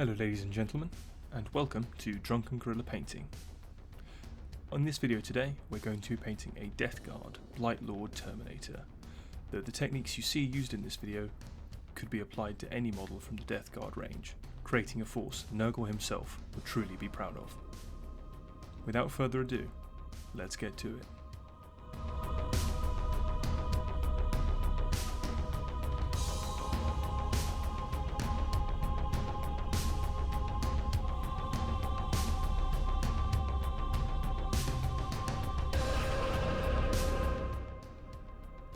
Hello ladies and gentlemen, and welcome to Drunken Gorilla Painting. On this video today, we're going to be painting a Death Guard Blightlord Terminator, though the techniques you see used in this video could be applied to any model from the Death Guard range, creating a force Nurgle himself would truly be proud of. Without further ado, let's get to it.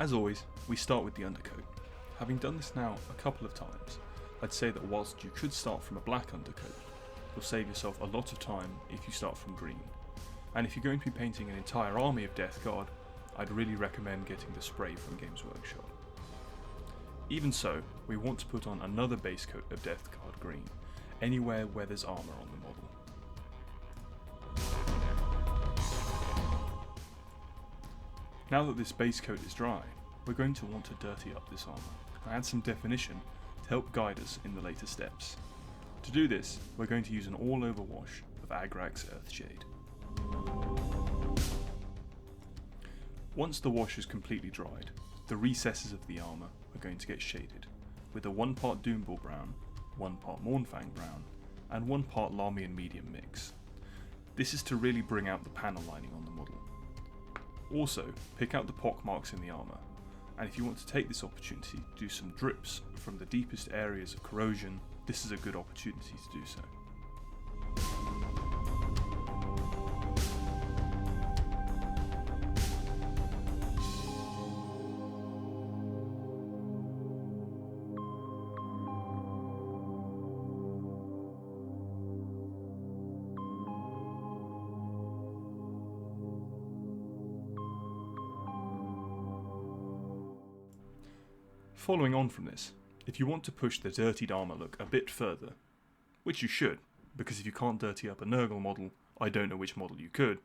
As always, we start with the undercoat. Having done this now a couple of times, I'd say that whilst you could start from a black undercoat, you'll save yourself a lot of time if you start from green. And if you're going to be painting an entire army of Death Guard, I'd really recommend getting the spray from Games Workshop. Even so, we want to put on another base coat of Death Guard green, anywhere where there's armour on the model. Now that this base coat is dry, we're going to want to dirty up this armour and add some definition to help guide us in the later steps. To do this, we're going to use an all-over wash of Agrax Earthshade. Once the wash is completely dried, the recesses of the armour are going to get shaded with a 1 part Doombull brown, 1 part MOURNFANG brown, and 1 part Larmian medium mix. This is to really bring out the panel lining on the model. Also, pick out the pock marks in the armour, and if you want to take this opportunity to do some drips from the deepest areas of corrosion, this is a good opportunity to do so. Following on from this, if you want to push the dirtied armour look a bit further, which you should, because if you can't dirty up a Nurgle model, I don't know which model you could,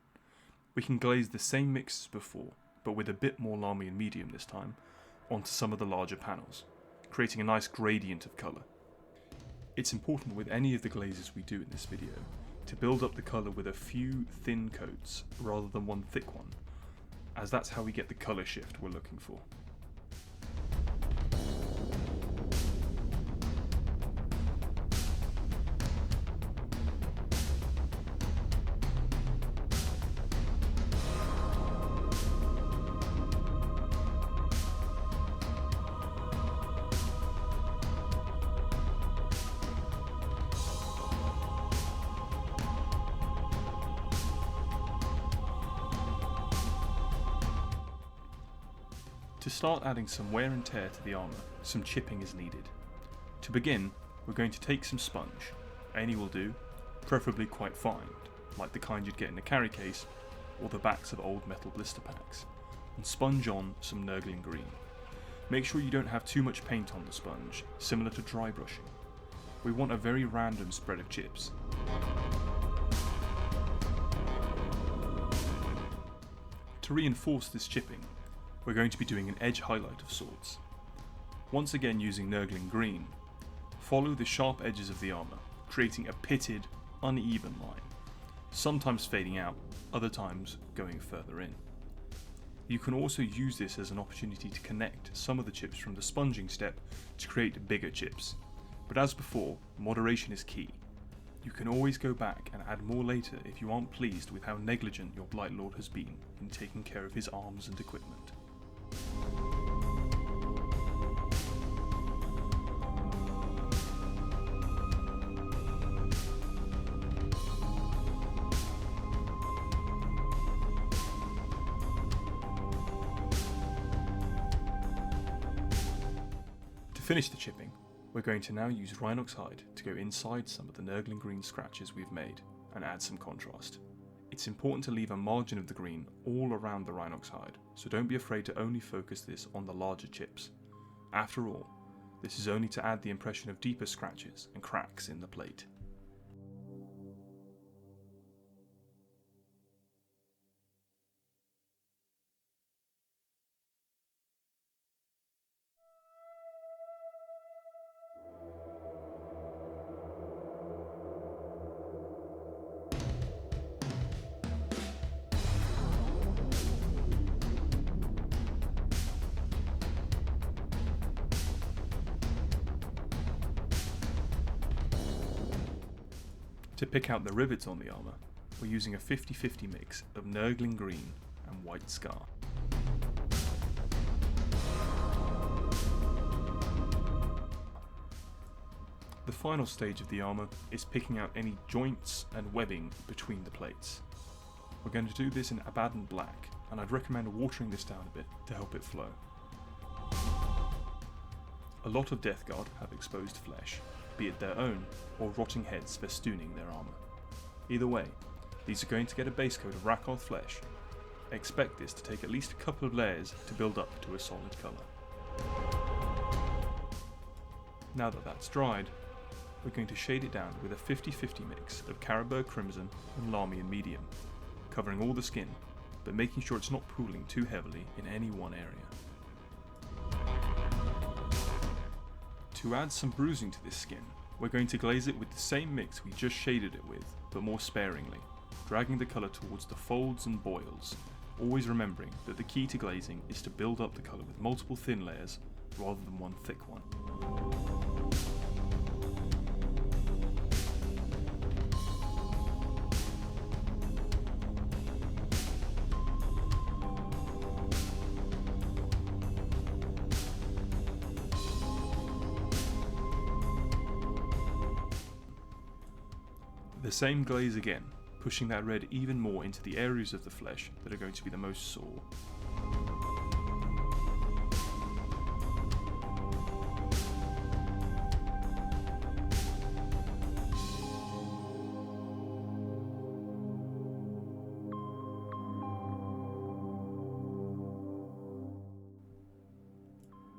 we can glaze the same mix as before, but with a bit more Larmian medium this time, onto some of the larger panels, creating a nice gradient of colour. It's important with any of the glazes we do in this video, to build up the colour with a few thin coats rather than one thick one, as that's how we get the colour shift we're looking for. To start adding some wear and tear to the armour, some chipping is needed. To begin, we're going to take some sponge, any will do, preferably quite fine, like the kind you'd get in a carry case, or the backs of old metal blister packs, and sponge on some nurgling green. Make sure you don't have too much paint on the sponge, similar to dry brushing. We want a very random spread of chips. To reinforce this chipping, we're going to be doing an edge highlight of sorts. Once again using nurgling green, follow the sharp edges of the armour, creating a pitted, uneven line, sometimes fading out, other times going further in. You can also use this as an opportunity to connect some of the chips from the sponging step to create bigger chips, but as before, moderation is key. You can always go back and add more later if you aren't pleased with how negligent your Blightlord has been in taking care of his arms and equipment. To finish the chipping, we're going to now use RHINOX hide to go inside some of the nurgling green scratches we've made and add some contrast. It's important to leave a margin of the green all around the RHINOX hide, so don't be afraid to only focus this on the larger chips. After all, this is only to add the impression of deeper scratches and cracks in the plate. To pick out the rivets on the armour, we're using a 50-50 mix of nurgling green and white scar. The final stage of the armour is picking out any joints and webbing between the plates. We're going to do this in ABADDON black, and I'd recommend watering this down a bit to help it flow. A lot of Deathguard have exposed flesh, be it their own or rotting heads festooning their armour. Either way, these are going to get a base coat of rakarth flesh. Expect this to take at least a couple of layers to build up to a solid colour. Now that that's dried, we're going to shade it down with a 50-50 mix of Carroburg Crimson and Lahmian Medium, covering all the skin, but making sure it's not pooling too heavily in any one area. To add some bruising to this skin, we're going to glaze it with the same mix we just shaded it with, but more sparingly, dragging the colour towards the folds and boils, always remembering that the key to glazing is to build up the colour with multiple thin layers rather than one thick one. The same glaze again, pushing that red even more into the areas of the flesh that are going to be the most sore.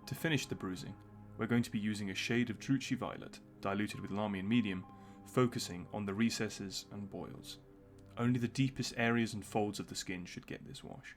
To finish the bruising, we're going to be using a shade of Druchii Violet diluted with Lahmian Medium, focusing on the recesses and boils. Only the deepest areas and folds of the skin should get this wash.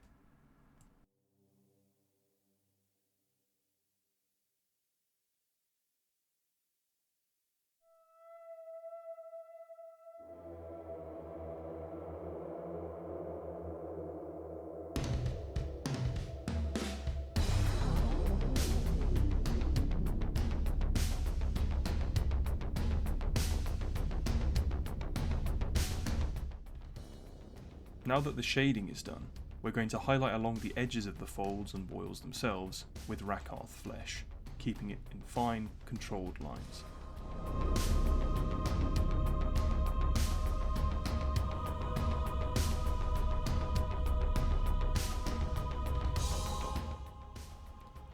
Now that the shading is done, we're going to highlight along the edges of the folds and boils themselves with rakarth flesh, keeping it in fine, controlled lines.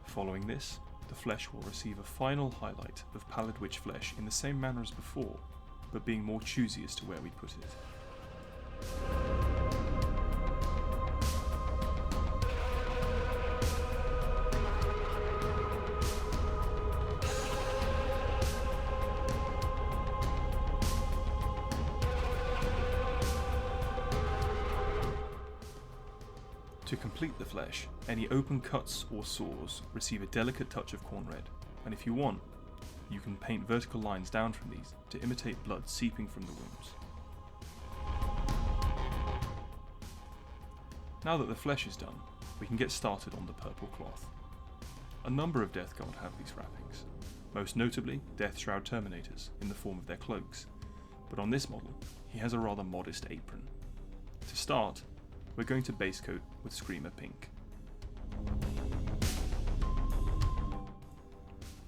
Following this, the flesh will receive a final highlight of pallid witch flesh in the same manner as before, but being more choosy as to where we put it. To complete the flesh, any open cuts or sores receive a delicate touch of corn red, and if you want, you can paint vertical lines down from these to imitate blood seeping from the wounds. Now that the flesh is done, we can get started on the purple cloth. A number of Deathguard have these wrappings, most notably Deathguard Terminators in the form of their cloaks, but on this model, he has a rather modest apron. To start, we're going to base coat with Screamer Pink.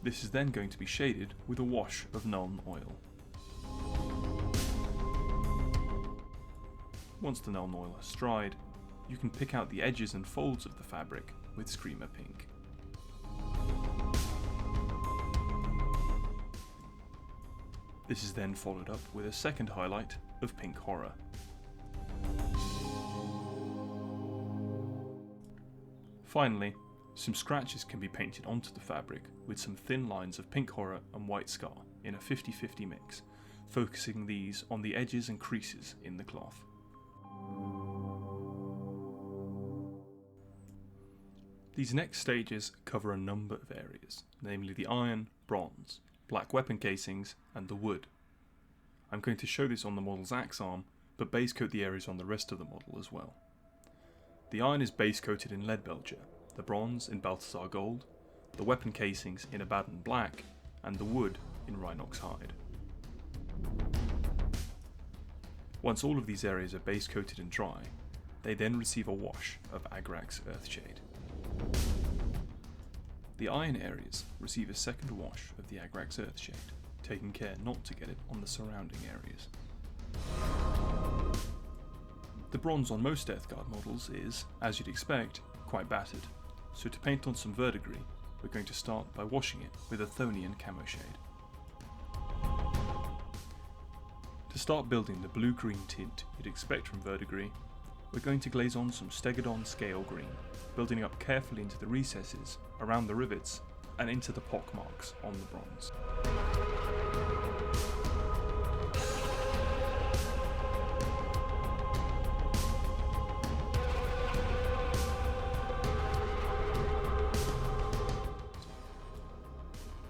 This is then going to be shaded with a wash of Nuln Oil. Once the Nuln Oil has dried, you can pick out the edges and folds of the fabric with Screamer Pink. This is then followed up with a second highlight of Pink Horror. Finally, some scratches can be painted onto the fabric with some thin lines of Pink Horror and White Scar in a 50-50 mix, focusing these on the edges and creases in the cloth. These next stages cover a number of areas, namely the iron, bronze, black weapon casings and the wood. I'm going to show this on the model's axe arm, but base coat the areas on the rest of the model as well. The iron is base coated in leadbelcher, the bronze in balthasar gold, the weapon casings in ABADDON black, and the wood in RHINOX hide. Once all of these areas are base coated and dry, they then receive a wash of agrax earthshade. The iron areas receive a second wash of the agrax earthshade, taking care not to get it on the surrounding areas. The bronze on most Deathguard models is, as you'd expect, quite battered, so to paint on some verdigris, we're going to start by washing it with a Thonian camo shade. To start building the blue-green tint you'd expect from verdigris, we're going to glaze on some stegadon scale green, building up carefully into the recesses, around the rivets, and into the pock marks on the bronze.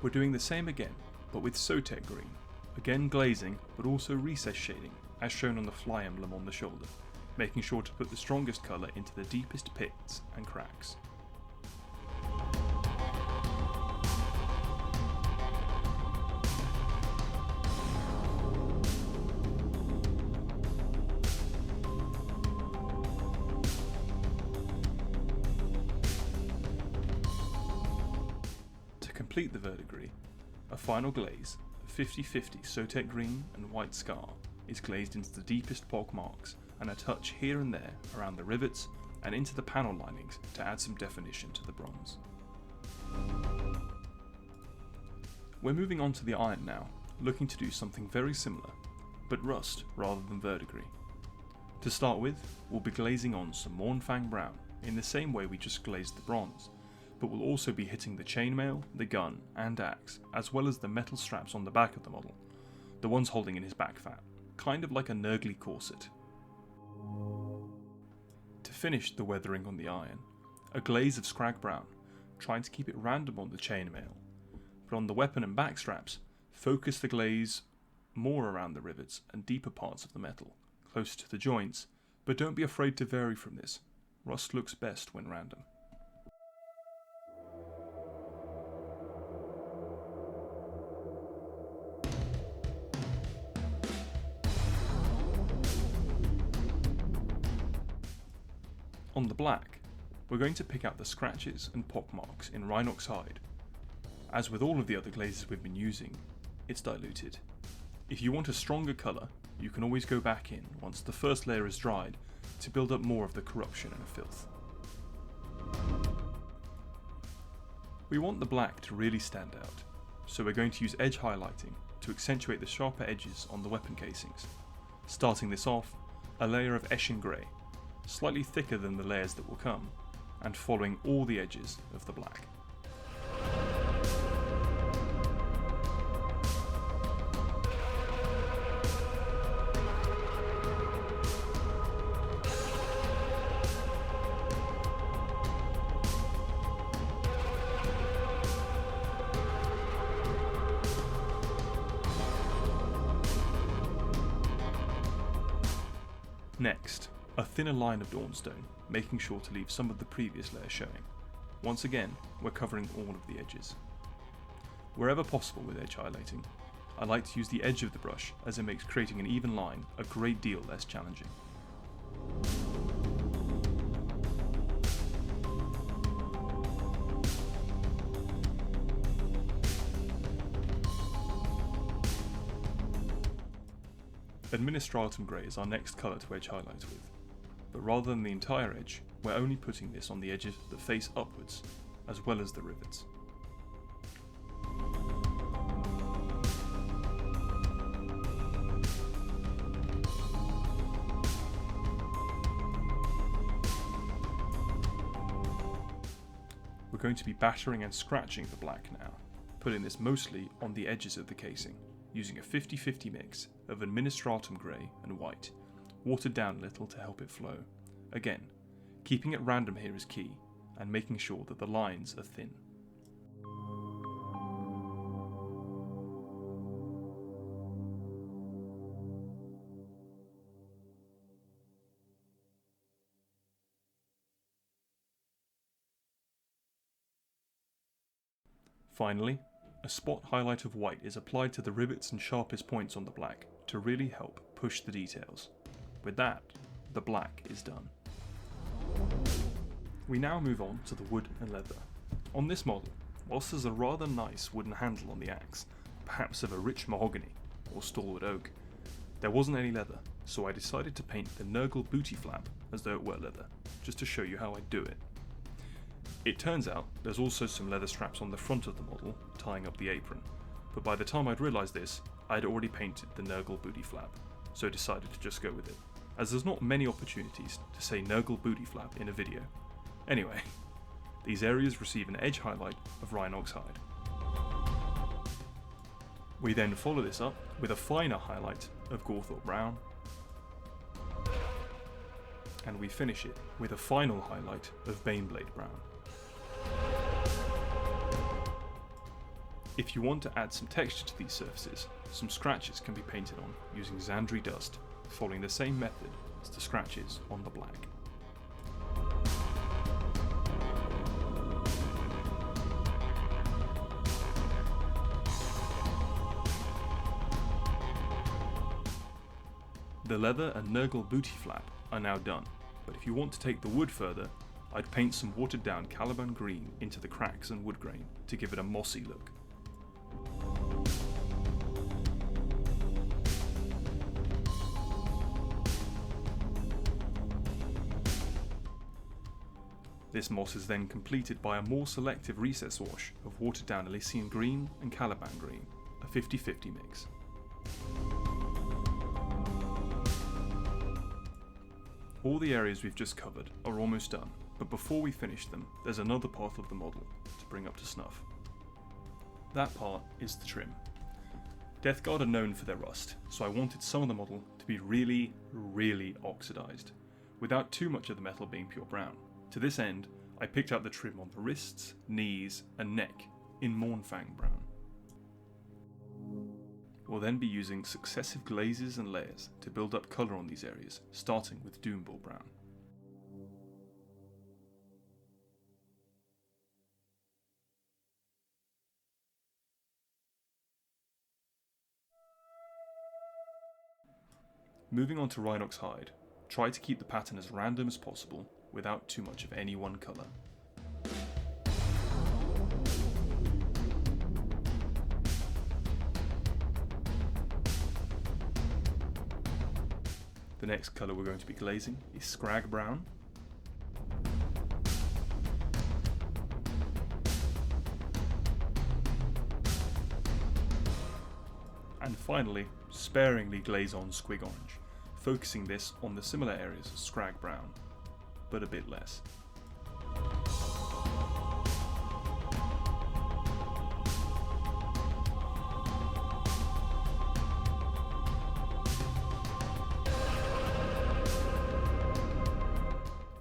We're doing the same again, but with sotek green, again glazing but also recess shading, as shown on the fly emblem on the shoulder, making sure to put the strongest colour into the deepest pits and cracks. To complete the verdigris, a final glaze of 50-50 sotek green and white scar is glazed into the deepest pock marks and a touch here and there around the rivets and into the panel linings to add some definition to the bronze. We're moving on to the iron now, looking to do something very similar, but rust rather than verdigris. To start with, we'll be glazing on some MOURNFANG brown in the same way we just glazed the bronze, but we'll also be hitting the chainmail, the gun and axe, as well as the metal straps on the back of the model, the ones holding in his back fat, kind of like a nurgling corset. To finish the weathering on the iron, a glaze of SKRAG brown, trying to keep it random on the chainmail, but on the weapon and back straps, focus the glaze more around the rivets and deeper parts of the metal, close to the joints, but don't be afraid to vary from this. Rust looks best when random. On the black, we're going to pick out the scratches and pock marks in RHINOX hide. As with all of the other glazes we've been using, it's diluted. If you want a stronger colour, you can always go back in once the first layer is dried to build up more of the corruption and filth. We want the black to really stand out, so we're going to use edge highlighting to accentuate the sharper edges on the weapon casings. Starting this off, a layer of eshin grey, slightly thicker than the layers that will come, and following all the edges of the black. Next, a thinner line of Dawnstone, making sure to leave some of the previous layer showing. Once again, we're covering all of the edges. Wherever possible with edge highlighting, I like to use the edge of the brush as it makes creating an even line a great deal less challenging. Administratum Grey is our next colour to edge highlight with, but rather than the entire edge, we're only putting this on the edges that face upwards, as well as the rivets. We're going to be battering and scratching the black now, putting this mostly on the edges of the casing, using a 50-50 mix of Administratum Grey and white, watered down a little to help it flow. Again, keeping it random here is key, and making sure that the lines are thin. Finally, a spot highlight of white is applied to the rivets and sharpest points on the black to really help push the details. With that, the black is done. We now move on to the wood and leather. On this model, whilst there's a rather nice wooden handle on the axe, perhaps of a rich mahogany or stalwart oak, there wasn't any leather, so I decided to paint the nurgle booty flap as though it were leather, just to show you how I do it. It turns out there's also some leather straps on the front of the model, tying up the apron, but by the time I'd realised this, I'd already painted the nurgle booty flap, so I decided to just go with it, as there's not many opportunities to say nurgle booty flap in a video. Anyway, these areas receive an edge highlight of RHINOX hide. We then follow this up with a finer highlight of GORTHOR brown, and we finish it with a final highlight of BANEBLADE brown. If you want to add some texture to these surfaces, some scratches can be painted on using zandri dust, following the same method as the scratches on the black. The leather and nurgle booty flap are now done, but if you want to take the wood further, I'd paint some watered down CALIBAN green into the cracks and wood grain to give it a mossy look. This moss is then completed by a more selective recess wash of watered down ELYSIAN green and CALIBAN green, a 50-50 mix. All the areas we've just covered are almost done, but before we finish them, there's another part of the model to bring up to snuff. That part is the trim. Deathguard are known for their rust, so I wanted some of the model to be really oxidised, without too much of the metal being pure brown. To this end, I picked out the trim on the wrists, knees and neck in MOURNFANG brown. We'll then be using successive glazes and layers to build up colour on these areas, starting with DOOMBULL brown. Moving on to RHINOX hide, try to keep the pattern as random as possible without too much of any one colour. The next colour we're going to be glazing is SKRAG brown. And finally, sparingly glaze on SQUIG orange, focusing this on the similar areas as SKRAG brown, but a bit less.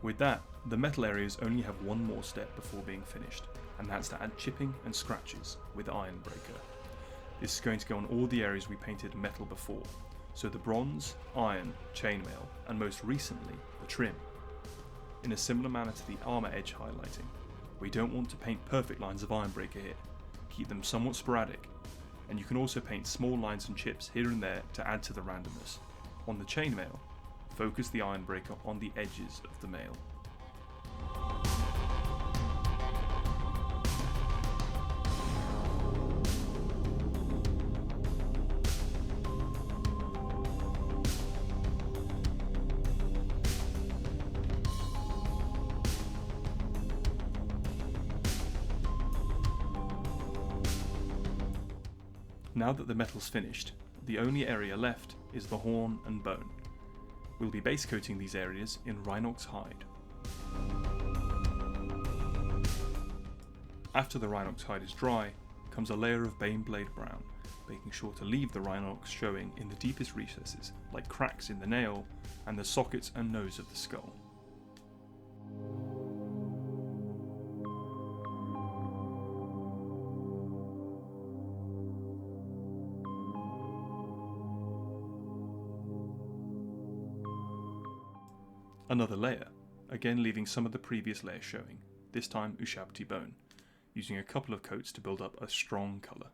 With that, the metal areas only have one more step before being finished, and that's to add chipping and scratches with IRONBREAKER. This is going to go on all the areas we painted metal before, so the bronze, iron, chainmail, and most recently, the trim. In a similar manner to the armour edge highlighting, we don't want to paint perfect lines of IRONBREAKER here, keep them somewhat sporadic, and you can also paint small lines and chips here and there to add to the randomness. On the chainmail, focus the IRONBREAKER on the edges of the mail. Now that the metal's finished, the only area left is the horn and bone. We'll be base coating these areas in RHINOX hide. After the RHINOX hide is dry, comes a layer of BANEBLADE brown, making sure to leave the RHINOX showing in the deepest recesses, like cracks in the nail and the sockets and nose of the skull. Another layer, again leaving some of the previous layer showing, this time ushabti bone, using a couple of coats to build up a strong colour.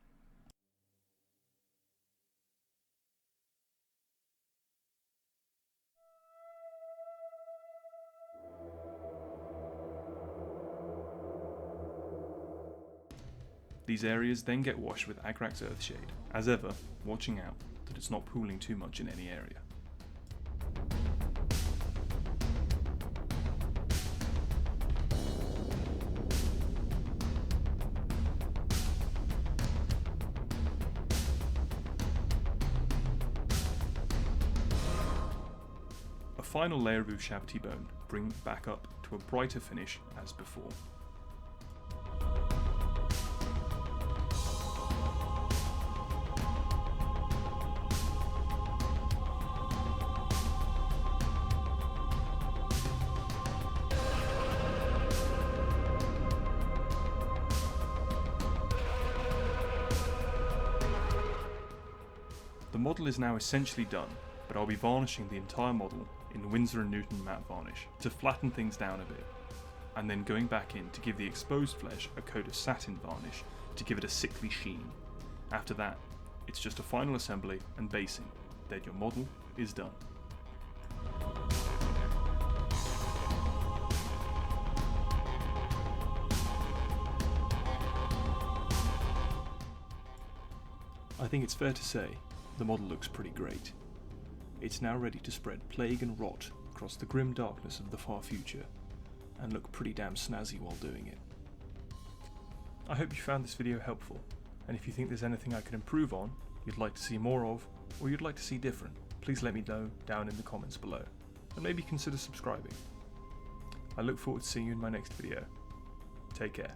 These areas then get washed with Agrax Earthshade, as ever, watching out that it's not pooling too much in any area. A final layer of ushabti bone brings it back up to a brighter finish as before. The model is now essentially done, but I'll be varnishing the entire model in Winsor & Newton matte varnish to flatten things down a bit, and then going back in to give the exposed flesh a coat of satin varnish to give it a sickly sheen. After that, it's just a final assembly and basing, then your model is done. I think it's fair to say the model looks pretty great. It's now ready to spread plague and rot across the grim darkness of the far future, and look pretty damn snazzy while doing it. I hope you found this video helpful, and if you think there's anything I can improve on, you'd like to see more of, or you'd like to see different, please let me know down in the comments below, and maybe consider subscribing. I look forward to seeing you in my next video. Take care.